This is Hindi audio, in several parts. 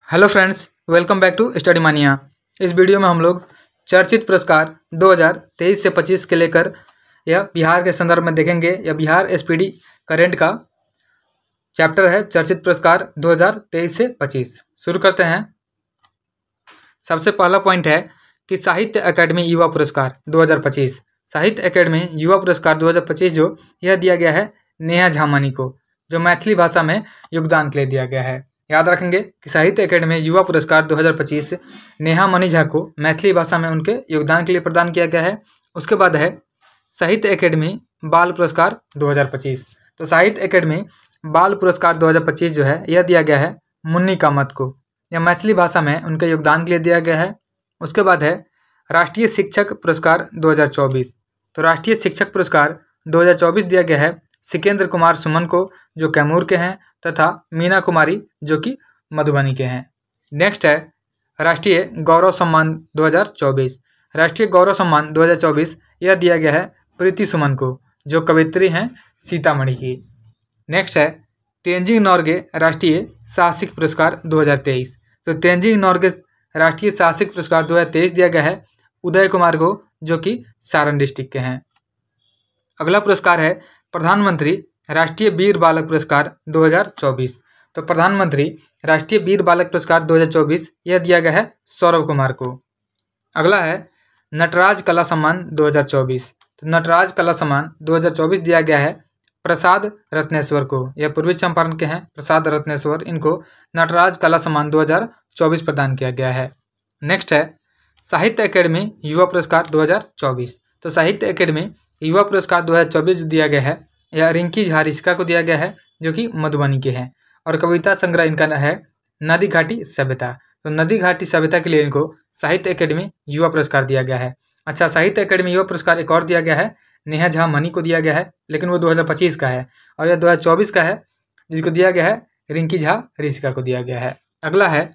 Hello friends, welcome back to Study Mania. इस वीडियो में हम लोग चर्चित पुरस्कार 2023 से 25 के लेकर यह बिहार के संदर्भ में देखेंगे। यह बिहार एसपीडी करेंट का चैप्टर है, चर्चित पुरस्कार 2023 से 25। शुरू करते हैं। सबसे पहला पॉइंट है कि साहित्य अकेडमी युवा पुरस्कार 2025। साहित्य अकेडमी युवा पुरस्कार 2025 जो यह दिया गया है नेहा झा मनी को, जो मैथिली भाषा में योगदान के लिए दिया गया है। याद रखेंगे कि साहित्य अकेडमी युवा पुरस्कार 2025 नेहा मनी झा को मैथिली भाषा में उनके योगदान के लिए प्रदान किया गया है। उसके बाद है साहित्य अकेडमी बाल पुरस्कार 2025। तो साहित्य अकेडमी बाल पुरस्कार 2025 जो है यह दिया गया है मुन्नी कामत को, यह मैथिली भाषा में उनके योगदान के लिए दिया गया है। उसके बाद है राष्ट्रीय शिक्षक पुरस्कार 2024। तो राष्ट्रीय शिक्षक पुरस्कार 2024 दिया गया है सिकेंद्र कुमार सुमन को, जो कैमूर के हैं, तथा मीना कुमारी जो कि मधुबनी के हैं। नेक्स्ट है राष्ट्रीय गौरव सम्मान 2024। राष्ट्रीय गौरव सम्मान 2024 यह दिया गया है प्रीति सुमन को, जो कवयित्री हैं सीतामढ़ी की। नेक्स्ट है तेंजिंग नोरगे राष्ट्रीय साहसिक पुरस्कार 2023। तो तेंजिंग नोरगे राष्ट्रीय साहसिक पुरस्कार 2023 दिया गया है उदय कुमार को, जो कि सारण डिस्ट्रिक्ट के हैं। अगला पुरस्कार है प्रधानमंत्री राष्ट्रीय वीर बालक पुरस्कार 2024। तो प्रधानमंत्री राष्ट्रीय वीर बालक पुरस्कार 2024 यह दिया गया है सौरभ कुमार को। अगला है नटराज कला सम्मान 2024। तो नटराज कला सम्मान 2024 दिया गया है प्रसाद रत्नेश्वर को, यह पूर्वी चंपारण के हैं प्रसाद रत्नेश्वर, इनको नटराज कला सम्मान 2024 प्रदान किया गया है। नेक्स्ट है साहित्य अकेडमी युवा पुरस्कार 2024। तो साहित्य अकेडमी युवा पुरस्कार 2024 दिया गया है यह रिंकी झा रिश्का को दिया गया है, जो कि मधुबनी के हैं। और कविता संग्रह इनका है नदी घाटी सभ्यता। तो नदी घाटी सभ्यता के लिए इनको साहित्य अकेडमी युवा पुरस्कार दिया गया है। अच्छा, साहित्य अकेडमी युवा पुरस्कार एक और दिया गया है नेहा झा मनी को दिया गया है, लेकिन वो 2025 का है, और यह 2024 का है जिसको दिया गया है रिंकी झा रिश्का को दिया गया है। अगला है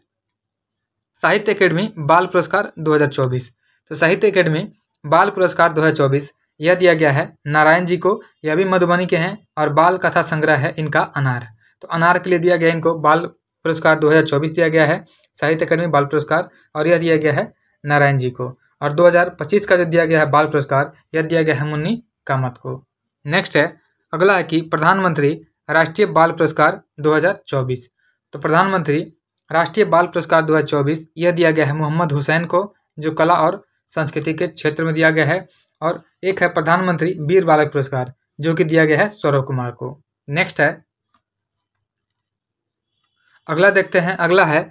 साहित्य अकेडमी बाल पुरस्कार 2024। तो साहित्य अकेडमी बाल पुरस्कार 2024 यह दिया गया है नारायण जी को, यह भी मधुबनी के हैं, और बाल कथा संग्रह है इनका अनार। तो अनार के लिए दिया गया इनको बाल पुरस्कार 2024 दिया गया है साहित्य अकेडमी बाल पुरस्कार, और यह दिया गया है नारायण जी को। और 2025 का जो दिया गया है बाल पुरस्कार यह दिया गया है मुन्नी कामत को। नेक्स्ट है अगला है कि प्रधानमंत्री राष्ट्रीय बाल पुरस्कार 2024। तो प्रधानमंत्री राष्ट्रीय बाल पुरस्कार 2024 यह दिया गया है मोहम्मद हुसैन को, जो कला और संस्कृति के क्षेत्र में दिया गया है। और एक है प्रधानमंत्री वीर बालक पुरस्कार, जो कि दिया गया है सौरभ कुमार को। नेक्स्ट है अगला देखते हैं। अगला है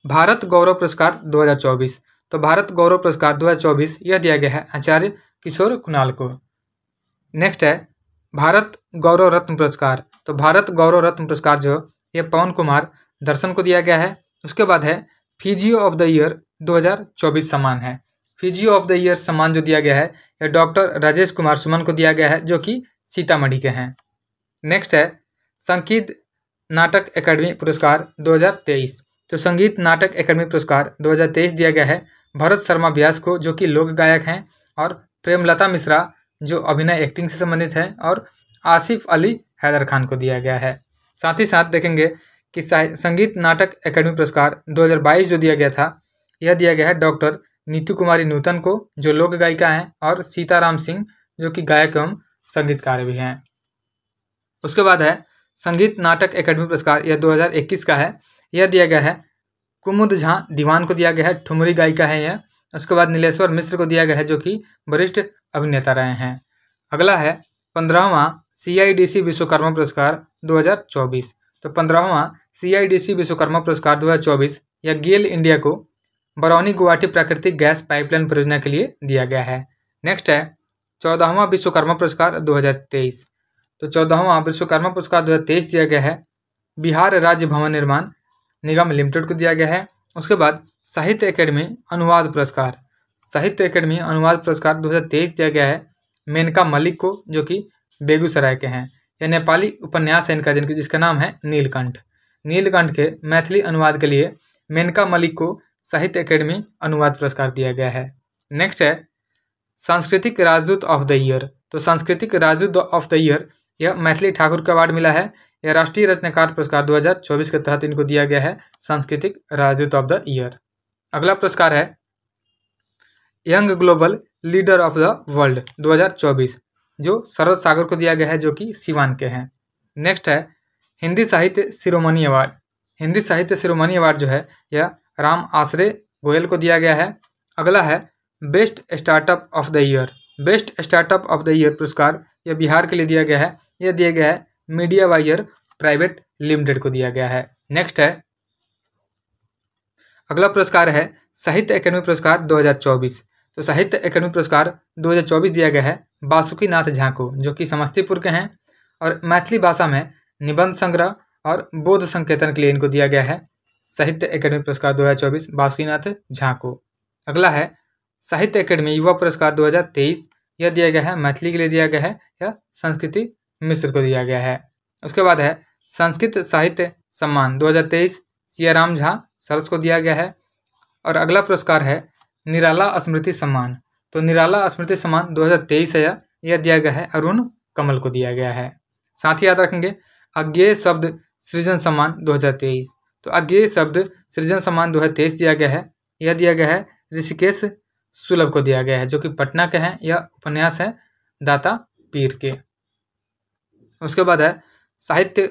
भारत गौरव पुरस्कार 2024। तो भारत गौरव पुरस्कार 2024 यह दिया गया है आचार्य किशोर कुणाल को। नेक्स्ट है भारत गौरव रत्न पुरस्कार। तो भारत गौरव रत्न पुरस्कार जो यह पवन कुमार दर्शन को दिया गया है। उसके बाद है फिजियो ऑफ द ईयर 2024 सम्मान है। फिजियो ऑफ द ईयर सम्मान जो दिया गया है यह डॉक्टर राजेश कुमार सुमन को दिया गया है, जो कि सीतामढ़ी के हैं। नेक्स्ट है संगीत नाटक अकेडमी पुरस्कार 2023। तो संगीत नाटक अकेडमी पुरस्कार 2023 दिया गया है भरत शर्मा व्यास को, जो कि लोक गायक हैं, और प्रेमलता मिश्रा जो अभिनय एक्टिंग से संबंधित है, और आसिफ अली हैदर खान को दिया गया है। साथ ही साथ देखेंगे कि संगीत नाटक अकेडमी पुरस्कार 2022 जो दिया गया था यह दिया गया है डॉक्टर नीतू कुमारी नूतन को, जो लोक गायिका हैं, और सीताराम सिंह जो कि गायक एवं संगीतकार भी हैं। उसके बाद है संगीत नाटक अकेडमी पुरस्कार यह 2021 का है, यह दिया गया है कुमुद झा दीवान को दिया गया है, ठुमरी गायिका है यह। उसके बाद नीलेश्वर मिश्र को दिया गया है, जो कि वरिष्ठ अभिनेता रहे हैं। अगला है 15वां CIDC विश्वकर्मा पुरस्कार 2024। तो 15वां CIDC विश्वकर्मा पुरस्कार 2024 यह गेल इंडिया को बरौनी गुवाहाटी प्राकृतिक गैस पाइपलाइन परियोजना के लिए दिया गया है। नेक्स्ट है 14वां विश्वकर्मा पुरस्कार 2023। तो 14वां विश्वकर्मा पुरस्कार 2023 दिया गया है बिहार राज्य भवन निर्माण निगम लिमिटेड को दिया गया है। उसके बाद साहित्य अकेडमी अनुवाद पुरस्कार, साहित्य अकेडमी अनुवाद पुरस्कार 2023 दिया गया है मेनका मलिक को, जो कि बेगूसराय के हैं। यह नेपाली उपन्यास है इनका, जिसका नाम है नीलकंठ। नीलकंठ के मैथिली अनुवाद के लिए मेनका मलिक को साहित्य अकेडमी अनुवाद पुरस्कार दिया गया है। नेक्स्ट है सांस्कृतिक राजदूत ऑफ द ईयर। तो सांस्कृतिक राजदूत ऑफ द ईयर यह मैथिली ठाकुर का अवार्ड मिला है, या राष्ट्रीय रचनाकार पुरस्कार 2024 के तहत इनको दिया गया है सांस्कृतिक राजदूत ऑफ द ईयर। अगला पुरस्कार है young global leader of the world 2024, जो शरद सागर को दिया गया है, जो कि सिवान के हैं। नेक्स्ट है हिंदी साहित्य शिरोमणि अवार्ड। हिंदी साहित्य शिरोमणि अवार्ड जो है यह राम आश्रय गोयल को दिया गया है। अगला है best startup of the year. Best startup of the year पुरस्कार यह बिहार के लिए दिया गया है। यह दिया गया है मीडिया वाइजर प्राइवेट लिमिटेड को दिया गया है। नेक्स्ट है अगला पुरस्कार है साहित्य अकादमी पुरस्कार 2024। तो साहित्य अकादमी पुरस्कार 2024 दिया गया है बासुकीनाथ झा को, जो कि समस्तीपुर के हैं, और मैथिली भाषा में निबंध संग्रह और बोध संकेतन के लिए इनको दिया गया है साहित्य अकादमी पुरस्कार 2024 बासुकीनाथ झा को। अगला है साहित्य अकादमी युवा पुरस्कार 2023। यह दिया गया है मैथिली के लिए दिया गया है, यह संस्कृति मिश्र को दिया गया है। उसके बाद है संस्कृत साहित्य सम्मान 2023 सियाराम झा सरस को दिया गया है। और अगला पुरस्कार है निराला स्मृति सम्मान। तो निराला स्मृति सम्मान 2023 है, यह दिया गया है अरुण कमल को दिया गया है। साथ ही याद रखेंगे अज्ञेय शब्द सृजन सम्मान 2023। तो अज्ञेय शब्द सृजन सम्मान 2023 दिया गया है, यह दिया गया है ऋषिकेश सुलभ को दिया गया है, जो कि पटना के हैं। यह उपन्यास है दाता पीर के। उसके बाद है साहित्य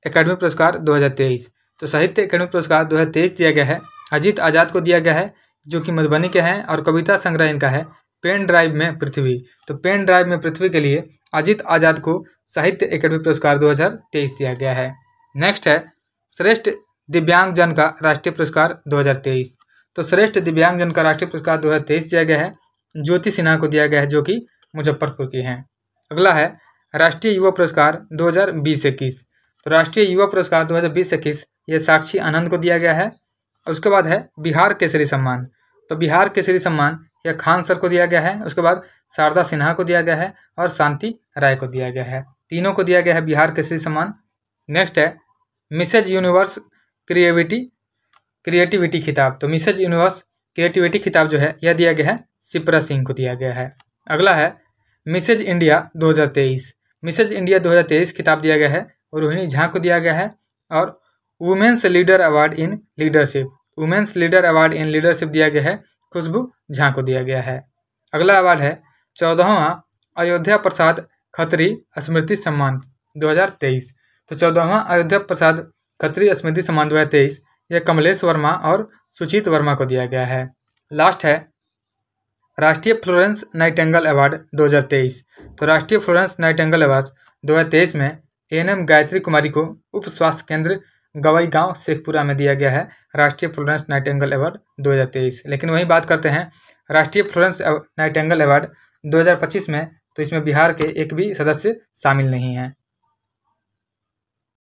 अकादमी पुरस्कार 2023। तो साहित्य अकादमी पुरस्कार 2023 दिया गया है अजीत आजाद को दिया गया है, जो कि मधुबनी के हैं, और कविता संग्रह इनका है पेन ड्राइव में पृथ्वी। तो पेन ड्राइव में पृथ्वी के लिए अजीत आजाद को साहित्य अकादमी पुरस्कार 2023 दिया गया है। नेक्स्ट है श्रेष्ठ दिव्यांगजन का राष्ट्रीय पुरस्कार 2023। तो श्रेष्ठ दिव्यांगजन का राष्ट्रीय पुरस्कार 2023 दिया गया है ज्योति सिन्हा को दिया गया है, जो कि मुजफ्फरपुर की हैं। अगला है राष्ट्रीय युवा पुरस्कार 2020-21। तो राष्ट्रीय युवा पुरस्कार 2020-21 ये साक्षी आनंद को दिया गया है। और उसके बाद है बिहार केसरी सम्मान। तो बिहार केसरी सम्मान यह खान सर को दिया गया है। उसके बाद शारदा सिन्हा को दिया गया है और शांति राय को दिया गया है। तीनों को दिया गया है बिहार केसरी सम्मान। नेक्स्ट है मिसेज यूनिवर्स क्रिएटिविटी खिताब। तो मिसेज यूनिवर्स क्रिएटिविटी खिताब जो है यह दिया गया है शिप्रा सिंह को दिया गया है। अगला है मिसेज इंडिया 2023। मिसेज इंडिया 2023 खिताब दिया गया है रोहिणी झा को दिया गया है। और women's leader award in leadership, women's leader award in leadership दिया गया है खुशबू झा को दिया गया है। अगला अवार्ड है 14वां अयोध्या प्रसाद खत्री स्मृति सम्मान 2023। तो 14वां अयोध्या प्रसाद खत्री स्मृति सम्मान 2023 यह कमलेश वर्मा और सुचित वर्मा को दिया गया है। लास्ट है राष्ट्रीय फ्लोरेंस नाइटिंगेल अवार्ड 2023। तो राष्ट्रीय फ्लोरेंस नाइटिंगेल अवार्ड 2023 में एएनएम गायत्री कुमारी को उप स्वास्थ्य केंद्र गवई गांव शेखपुरा में दिया गया है राष्ट्रीय फ्लोरेंस नाइटिंगेल अवार्ड 2023। लेकिन वही बात करते हैं राष्ट्रीय फ्लोरेंस नाइटिंगेल अवार्ड 2025 में, तो इसमें बिहार के एक भी सदस्य शामिल नहीं हैं।